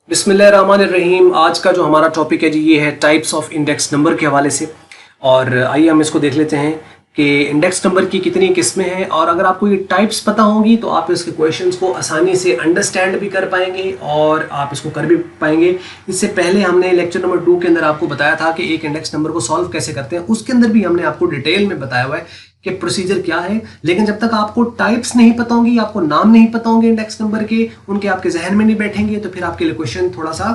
बिस्मिल्लाहिर्रहमानिर्रहीम। आज का जो हमारा टॉपिक है जी ये है टाइप्स ऑफ इंडेक्स नंबर के हवाले से। और आइए हम इसको देख लेते हैं कि इंडेक्स नंबर की कितनी किस्में हैं, और अगर आपको ये टाइप्स पता होंगी तो आप इसके क्वेश्चंस को आसानी से अंडरस्टैंड भी कर पाएंगे और आप इसको कर भी पाएंगे। इससे पहले हमने लेक्चर नंबर 2 के अंदर आपको बताया था कि एक इंडेक्स नंबर को सॉल्व कैसे करते हैं, उसके अंदर भी हमने आपको डिटेल में बताया हुआ है कि प्रोसीजर क्या है। लेकिन जब तक आपको टाइप्स नहीं पता होंगी, आपको नाम नहीं पता होंगे इंडेक्स नंबर के, उनके आपके जहन में नहीं बैठेंगे, तो फिर आपके लिए क्वेश्चन थोड़ा सा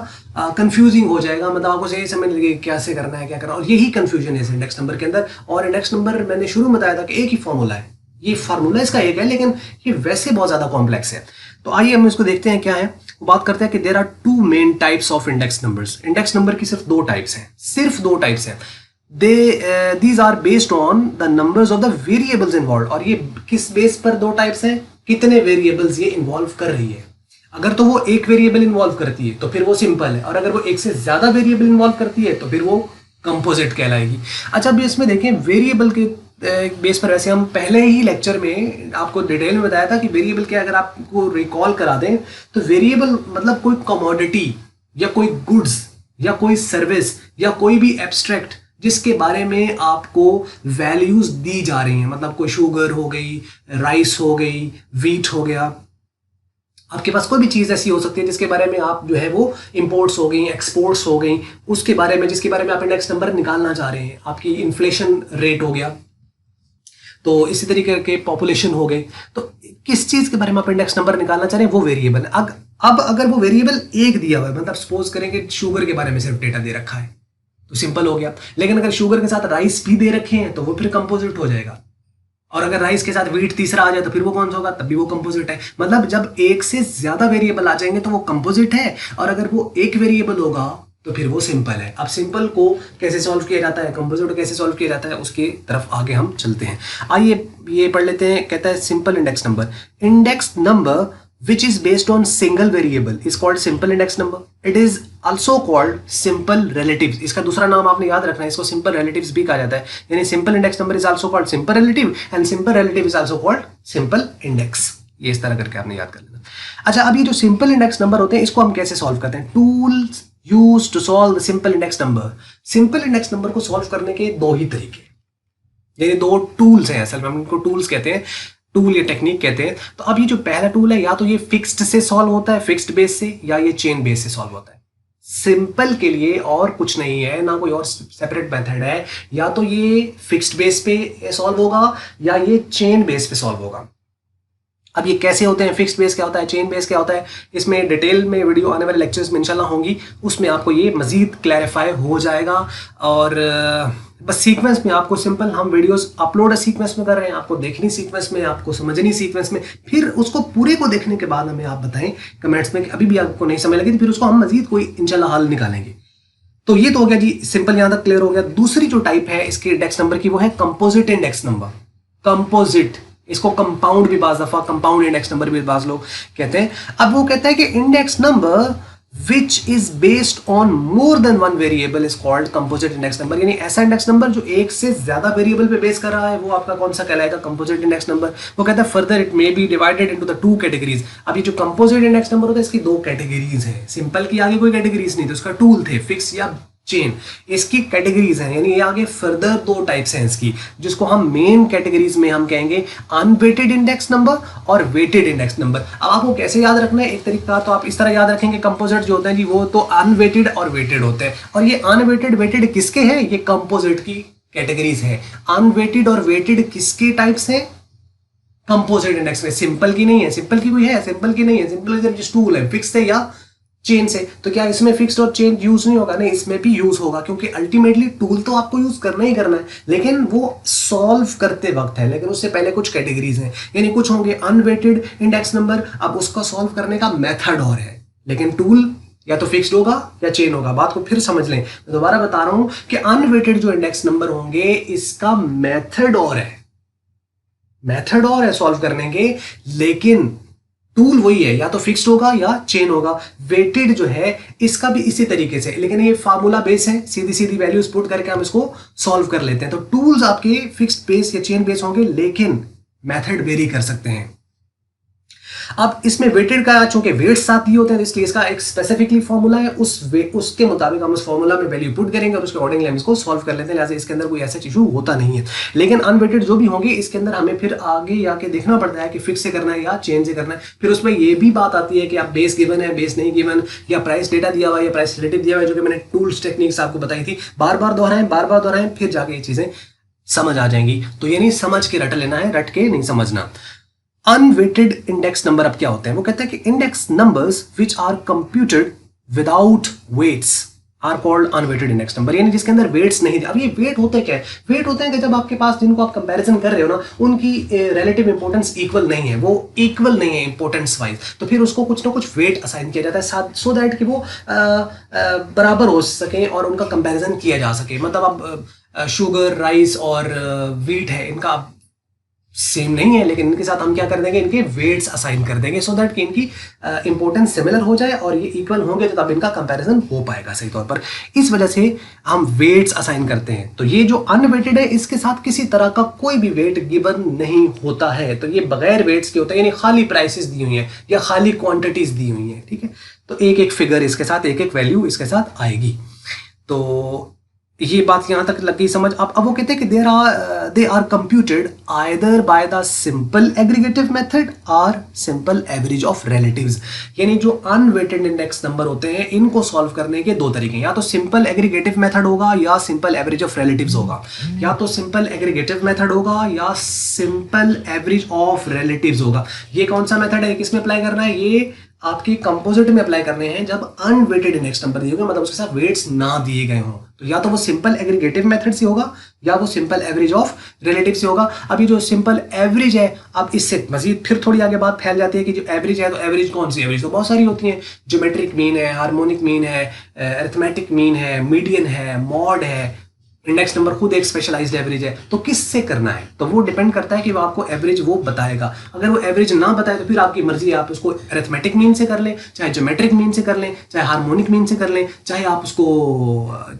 कंफ्यूजिंग हो जाएगा। मतलब आपको सही समझ नहीं लगेगा कैसे करना है, क्या करना है। और यही कंफ्यूजन है इस इंडेक्स नंबर के अंदर। और इंडेक्स नंबर मैंने शुरू में बताया था कि एक ही फॉर्मूला है, ये फार्मूला इसका एक है, लेकिन ये वैसे बहुत ज्यादा कॉम्प्लेक्स है। तो आइए हम इसको देखते हैं क्या है। बात करते हैं कि there are two main types of index numbers. Index number की सिर्फ दो टाइप्स हैं, सिर्फ दो टाइप्स हैं। these are based on the numbers of the variables involved। और ये किस बेस पर दो टाइप्स हैं, कितने वेरिएबल्स ये इन्वॉल्व कर रही है। अगर तो वो एक वेरिएबल इन्वॉल्व करती है तो फिर वो सिंपल है, और अगर वो एक से ज्यादा वेरिएबल इन्वॉल्व करती है तो फिर वो कंपोजिट कहलाएगी। अच्छा, अब इसमें देखें वेरिएबल के बेस पर, वैसे हम पहले ही लेक्चर में आपको डिटेल में बताया था कि वेरिएबल क्या, अगर आपको रिकॉल करा दें तो वेरिएबल मतलब कोई कमोडिटी या कोई गुड्स या कोई सर्विस या कोई भी एब्स्ट्रैक्ट जिसके बारे में आपको वैल्यूज दी जा रही हैं। मतलब कोई शुगर हो गई, राइस हो गई, वीट हो गया, आपके पास कोई भी चीज ऐसी हो सकती है जिसके बारे में आप जो है वो इंपोर्ट्स हो गई, एक्सपोर्ट्स हो गई, उसके बारे में जिसके बारे में आप इंडेक्स नंबर निकालना चाह रहे हैं। आपकी इन्फ्लेशन रेट हो गया, तो इसी तरीके के पॉपुलेशन हो गए, तो किस चीज के बारे में आप इंडेक्स नंबर निकालना चाह रहे हैं वो वेरिएबल। अब अगर वो वेरिएबल एक दिया हुआ है, मतलब सपोज करेंगे शुगर के बारे में सिर्फ डेटा दे रखा है तो सिंपल हो गया। लेकिन अगर शुगर के साथ राइस भी दे रखे हैं तो वो फिर कंपोजिट हो जाएगा। और अगर राइस के साथ वीट तीसरा आ जाए तो फिर वो कौन सा होगा, तब भी वो कंपोजिट है। मतलब जब एक से ज्यादा वेरिएबल आ जाएंगे तो वो कंपोजिट है, और अगर वो एक वेरिएबल होगा तो फिर वो सिंपल है। अब सिंपल को कैसे सॉल्व किया जाता है, कंपोजिट को कैसे सॉल्व किया जाता है, उसकी तरफ आगे हम चलते हैं। आइए ये पढ़ लेते हैं। कहता है simple index number, index number which is based on single variable is called simple index number। it is also called simple relatives। इसका दूसरा नाम आपने याद रखना है, इसको simple relatives भी कहा जाता है। यानी simple index number is also called simple relative and simple relative is also called simple index। ये इस तरह करके आपने याद कर लेना। अच्छा, अब ये जो simple index number होते हैं इसको हम कैसे सॉल्व करते हैं। Tools use to solve the simple index number. Simple index number को सॉल्व करने के दो ही तरीके, यानी दो टूल्स हैं। असल में हम इनको टूल्स कहते हैं, टूल या टेक्निक कहते हैं। तो अब ये जो पहला टूल है, या तो ये फिक्स्ड से सॉल्व होता है, फिक्स्ड बेस से, या ये चेन बेस से सॉल्व होता है। सिंपल के लिए और कुछ नहीं है, ना कोई और सेपरेट मेथड है। या तो ये फिक्स्ड बेस पे सॉल्व होगा या ये चेन बेस पे सॉल्व होगा। अब ये कैसे होते हैं, फिक्स्ड बेस क्या होता है, चेन बेस क्या होता है, इसमें डिटेल में वीडियो आने वाले लेक्चर्स में इंशाल्लाह होंगी, उसमें आपको ये मजीद क्लैरिफाई हो जाएगा। और बस सीक्वेंस में आपको सिंपल हम वीडियोस अपलोड सीक्वेंस में कर रहे हैं, आपको देखनी सीक्वेंस में, आपको समझनी सीक्वेंस में, फिर उसको पूरे को देखने के बाद हमें आप बताएं कमेंट्स में कि अभी भी आपको नहीं समझ लगी, तो फिर उसको हम मजीद कोई इंशाल्लाह हल निकालेंगे। तो ये तो हो गया जी, सिंपल यहां तक क्लियर हो गया। दूसरी जो टाइप है इसके इंडेक्स नंबर की वो है कंपोजिट इंडेक्स नंबर। कंपोजिट, इसको कंपाउंड भी बाज दफा कंपाउंड इंडेक्स नंबर भी बाज लोग कहते हैं। अब वो कहता है कि index number which is based on more than one variable is called composite index number। यानी ऐसा इंडेक्स नंबर जो एक से ज्यादा वेरिएबल पे बेस कर रहा है वो आपका कौन सा कहलाएगा, कंपोजिट इंडेक्स नंबर। वो कहता है further it may be divided into the two categories. अब ये जो कंपोजिट इंडेक्स नंबर होता है इसकी दो कैटेगरीज है। सिंपल की आगे कोई कैटेगरीज नहीं थी, उसका टूल थे फिक्स या चेन, इसकी कैटेगरीज हैं। यानी ये आगे फर्दर दो टाइप्स हैं इसकी, जिसको हम मेन कैटेगरीज में हम कहेंगे अनवेटेड इंडेक्स नंबर और वेटेड इंडेक्स नंबर। अब आपको कैसे याद रखना है, एक तरीका तो आप इस तरह याद रखेंगे, कंपोजिट जो होते हैं जी वो तो अनवेटेड और वेटेड होते हैं। और ये अनवेटेड वेटेड किसके हैं, ये कंपोजिट की कैटेगरीज है। अनवेटेड और वेटेड किसके टाइप्स हैं, कंपोजिट इंडेक्स में। सिंपल की नहीं है, सिंपल की कोई है, सिंपल की नहीं है। सिंपल जब टूल है फिक्स है या चेन से, तो क्या इसमें फिक्स्ड और चेन यूज नहीं होगा, नहीं इसमें भी यूज होगा, क्योंकि अल्टीमेटली टूल तो आपको यूज करना ही करना है, लेकिन वो सॉल्व करते वक्त है। लेकिन उससे पहले कुछ कैटेगरीज हैं, यानी कुछ होंगे अनवेटेड इंडेक्स नंबर, अब उसका सॉल्व करने का मेथड और है, लेकिन टूल या तो फिक्स्ड होगा या चेन होगा। बात को फिर समझ लें, मैं दोबारा बता रहा हूं कि अनवेटेड जो इंडेक्स नंबर होंगे इसका मेथड और है, मेथड और है सॉल्व करने के, लेकिन टूल वही है, या तो फिक्स्ड होगा या चेन होगा। वेटेड जो है इसका भी इसी तरीके से, लेकिन ये फार्मूला बेस है, सीधी सीधी वैल्यूज पुट करके हम इसको सॉल्व कर लेते हैं। तो टूल्स आपके फिक्स्ड बेस या चेन बेस होंगे, लेकिन मेथड वेरी कर सकते हैं। अब इसमें वेटेड का चूंकि वेट साथ दिए होते हैं, इसलिए इसका एक स्पेसिफिकली फॉर्मूला है, उसके मुताबिक हम उस फॉर्मूला में वैल्यू पुट करेंगे और उसके अकॉर्डिंगली हम इसको सॉल्व कर लेते हैं। लिहाजा इसके अंदर कोई ऐसा इशू होता नहीं है। लेकिन अनवेटेड जो भी होंगे इसके अंदर हमें फिर आगे जाके देखना पड़ता है कि फिक्स से करना है या चेंज से करना है। फिर उसमें ये भी बात आती है कि आप बेस गिवन है, बेस नहीं गिवन, या प्राइस डेटा दिया हुआ है या प्राइस रिलेटिव दिया हुआ है, जो कि मैंने टूल्स टेक्निक्स आपको बताई थी। बार बार दोहराएं फिर जाके ये चीजें समझ आ जाएंगी। तो ये नहीं समझ के रट लेना है, रट के नहीं समझना। अनवेटेड इंडेक्स नंबर अब क्या होते हैं? वो कहते हैं कि index numbers which are computed without weights are called unweighted index number, यानी जिसके अंदर वेट्स नहीं थे। अब ये वेट होते क्या है? वेट होते हैं कि जब आपके पास जिनको आप कंपैरिजन कर रहे हो ना, उनकी रिलेटिव इंपॉर्टेंस इक्वल नहीं है, वो इक्वल नहीं है इंपॉर्टेंस वाइज, तो फिर उसको कुछ ना कुछ वेट असाइन किया जाता है सो दैट कि वो बराबर हो सके और उनका कंपैरिजन किया जा सके। मतलब अब शुगर, राइस और व्हीट है, इनका सेम नहीं है, लेकिन इनके साथ हम क्या कर देंगे, इनके वेट्स असाइन कर देंगे सो दैट कि इनकी इंपॉर्टेंस सिमिलर हो जाए और ये इक्वल होंगे तो तब इनका कंपैरिजन हो पाएगा सही तौर पर। इस वजह से हम वेट्स असाइन करते हैं। तो ये जो अनवेटेड है इसके साथ किसी तरह का कोई भी वेट गिवन नहीं होता है। तो ये बगैर वेट्स के होता है, यानी खाली प्राइसेस दी हुई हैं या खाली क्वांटिटीज दी हुई हैं, ठीक है। तो एक एक फिगर इसके साथ, एक एक वैल्यू इसके साथ आएगी। तो ये बात यहां तक लग गई समझ। अब वो कहते हैं कि they are computed either by the simple aggregative method और सिंपल एवरेज ऑफ रिलेटिव्स, यानी जो अनवेटेड इंडेक्स नंबर होते हैं इनको सॉल्व करने के दो तरीके हैं, या तो सिंपल एग्रीगेटिव मेथड होगा या सिंपल एवरेज ऑफ रिलेटिव्स होगा, या तो सिंपल एग्रीगेटिव मेथड होगा या सिंपल एवरेज ऑफ रिलेटिव्स होगा। ये कौन सा मेथड है, किसमें अप्लाई करना है? ये आपकी कंपोजिट में अप्लाई करने हैं जब अनवेटेड इंडेक्स नंबर दिए गए, मतलब उसके साथ वेट्स ना दिए गए हों। तो या तो वो सिंपल एग्रीगेटिव मेथड से होगा या वो सिंपल एवरेज ऑफ रिलेटिव से होगा। अभी जो सिंपल एवरेज है, अब इससे मजीद फिर थोड़ी आगे बात फैल जाती है कि जो एवरेज है, तो एवरेज कौन सी एवरेज? तो बहुत सारी होती हैं, ज्योमेट्रिक मीन है, हार्मोनिक मीन है, अरिथमेटिक मीन है, मीडियन है, मॉड है, इंडेक्स नंबर खुद एक स्पेशलाइज्ड एवरेज है। तो किससे करना है? तो वो डिपेंड करता है कि वो आपको एवरेज वो बताएगा। अगर वो एवरेज ना बताए तो फिर आपकी मर्जी है, आप उसको अरिथमेटिक मीन से कर लें, चाहे ज्योमेट्रिक मीन से कर लें, चाहे हार्मोनिक मीन से कर लें, चाहे आप उसको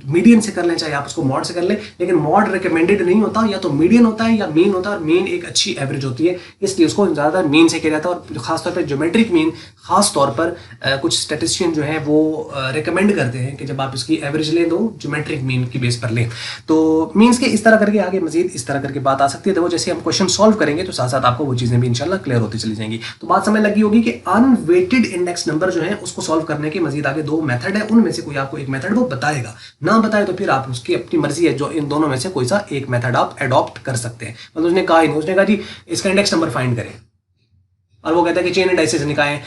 मीडियन से कर लें, चाहे आप उसको मॉड से कर लें। लेकिन मॉड रिकमेंडेड नहीं होता, या तो मीडियन होता है या मीन होता है, और मीन एक अच्छी एवरेज होती है, इसलिए उसको ज़्यादातर मीन से किया जाता है। और खासतौर पर ज्योमेट्रिक मीन खासतौर पर कुछ स्टैटिस्टिशियन जो है वो रिकमेंड करते हैं कि जब आप इसकी एवरेज लें तो ज्योमेट्रिक मीन की बेस पर लें। तो मीन्स के इस तरह करके आगे मजीद इस तरह करके बात आ सकती है। तो वो जैसे हम क्वेश्चन सॉल्व करेंगे तो साथ साथ आपको वो चीजें भी इंशाल्लाह क्लियर होती चली जाएंगी। तो बात समझ लगी होगी कि अनवेटेड इंडेक्स नंबर जो है उसको सॉल्व करने के मजीद आगे दो मेथड है, उनमें से कोई आपको एक मेथड वो बताएगा। ना बताए तो फिर आप उसकी अपनी मर्जी है, जो इन दोनों में से कोई सा एक मेथड आप एडॉप्ट कर सकते हैं। मतलब उसने कहा ही नहीं, उसने कहा जी इसका इंडेक्स नंबर फाइंड करें, और वो कहता है कि चेन इंडाइसेस निकालें,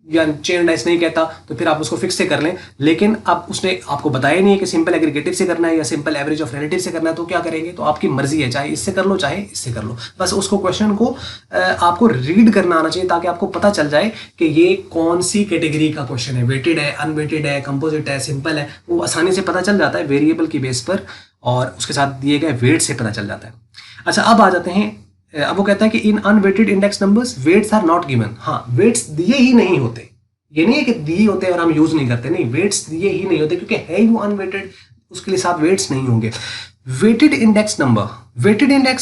या चेन इंडाइस नहीं कहता तो फिर आप उसको फिक्स से कर लें। लेकिन अब उसने आपको बताया नहीं है कि सिंपल एग्रीगेटिव से करना है या सिंपल एवरेज ऑफ रिलेटिव से करना है, तो क्या करेंगे? तो आपकी मर्जी है, चाहे इससे कर लो चाहे इससे कर लो। बस उसको क्वेश्चन को आपको रीड करना आना चाहिए ताकि आपको पता चल जाए कि ये कौन सी कैटेगरी का क्वेश्चन है, वेटेड है, अनवेटेड है, कंपोजिट है, सिंपल है। वो आसानी से पता चल जाता है वेरिएबल की बेस पर, और उसके साथ दिए गए वेट से पता चल जाता है। अच्छा, अब आ जाते हैं, अब वो कहता है कि in unweighted index numbers weights are not given. हाँ, वेट्स दिए ही नहीं होते, ये नहीं है कि दिए होते हैं और हम यूज नहीं करते, नहीं, वेट्स दिए ही नहीं होते क्योंकि है ही वो अनवेटेड, उसके लिए साथ वेट्स नहीं होंगे। Weighted index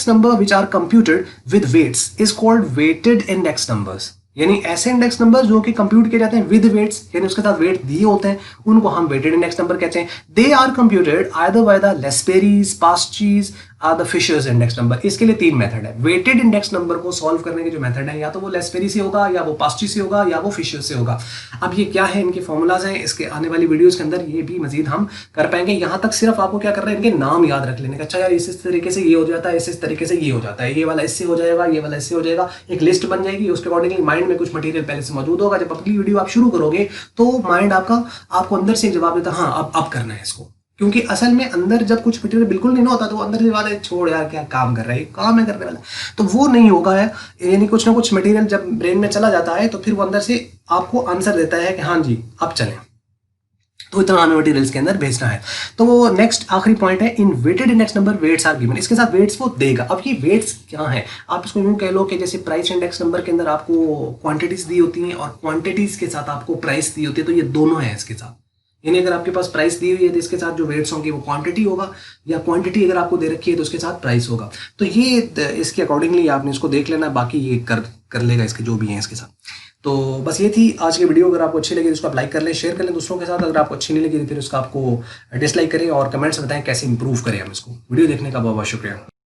number which are computed with weights is called weighted index numbers, यानी ऐसे इंडेक्स नंबर जो कि कंप्यूट किए जाते हैं विद वेट्स, यानी उसके साथ वेट दिए होते हैं, उनको हम वेटेड इंडेक्स नंबर कहते हैं। They are computed either by the Laspeyres, Paasche's or the Fisher's index number. इसके लिए तीन मेथड है। वेटेड इंडेक्स नंबर को सॉल्व करने के जो मेथड है, या तो वो लेस्पेरी से होगा, या वो पास्ची से होगा, या वो फिशर से होगा। अब ये क्या है, इनके फॉर्मूलाज हैं, इसके आने वाली वीडियोस के अंदर ये भी मजीद हम कर पाएंगे। यहाँ तक सिर्फ आपको क्या कर रहे हैं, इनके नाम याद रख लेने का। अच्छा यार, इस तरीके से ये हो जाता है, इस तरीके से ये हो जाता है, ये वाला इससे हो जाएगा, ये वाला इससे हो जाएगा, एक लिस्ट बन जाएगी। उसके अकॉर्डिंगली माइंड में कुछ मटेरियल पहले से मौजूद होगा। जब अपनी वीडियो आप शुरू करोगे तो माइंड आपको अंदर से जवाब देता है, हाँ अब करना है इसको। क्योंकि असल में अंदर जब कुछ मटेरियल बिल्कुल नहीं होता तो अंदर से वाले छोड़ यार क्या काम कर रहा है, काम है करने वाला, तो वो नहीं होगा है। यानी कुछ ना कुछ मटेरियल जब ब्रेन में चला जाता है तो फिर वो अंदर से आपको आंसर देता है कि हाँ जी अब चलें। तो इतना हमें मटेरियल्स के अंदर भेजना है। तो वो नेक्स्ट आखिरी पॉइंट है, in weighted index number weights are given. इसके साथ वेट्स वो देगा। अब ये वेट्स क्या है, आप इसको यूं कह लो कि जैसे प्राइस इंडेक्स नंबर के अंदर आपको क्वांटिटीज दी होती हैं और क्वांटिटीज के साथ आपको प्राइस दी होती है, तो ये दोनों है इसके साथ। यानी अगर आपके पास प्राइस दी हुई है तो इसके साथ जो वेट्स होंगे वो क्वांटिटी होगा, या क्वांटिटी अगर आपको दे रखी है तो उसके साथ प्राइस होगा। तो ये इसके अकॉर्डिंगली आपने इसको देख लेना, बाकी ये कर लेगा इसके जो भी है इसके साथ। तो बस ये थी आज की वीडियो। अगर आपको अच्छी लगी तो उसको आप लाइक कर लें, शेयर कर लें दूसरों के साथ। अगर आपको अच्छी नहीं लगी तो फिर उसका आपको डिसलाइक करें और कमेंट्स बताएं कैसे इंप्रूव करें हम इसको। वीडियो देखने का बहुत बहुत शुक्रिया।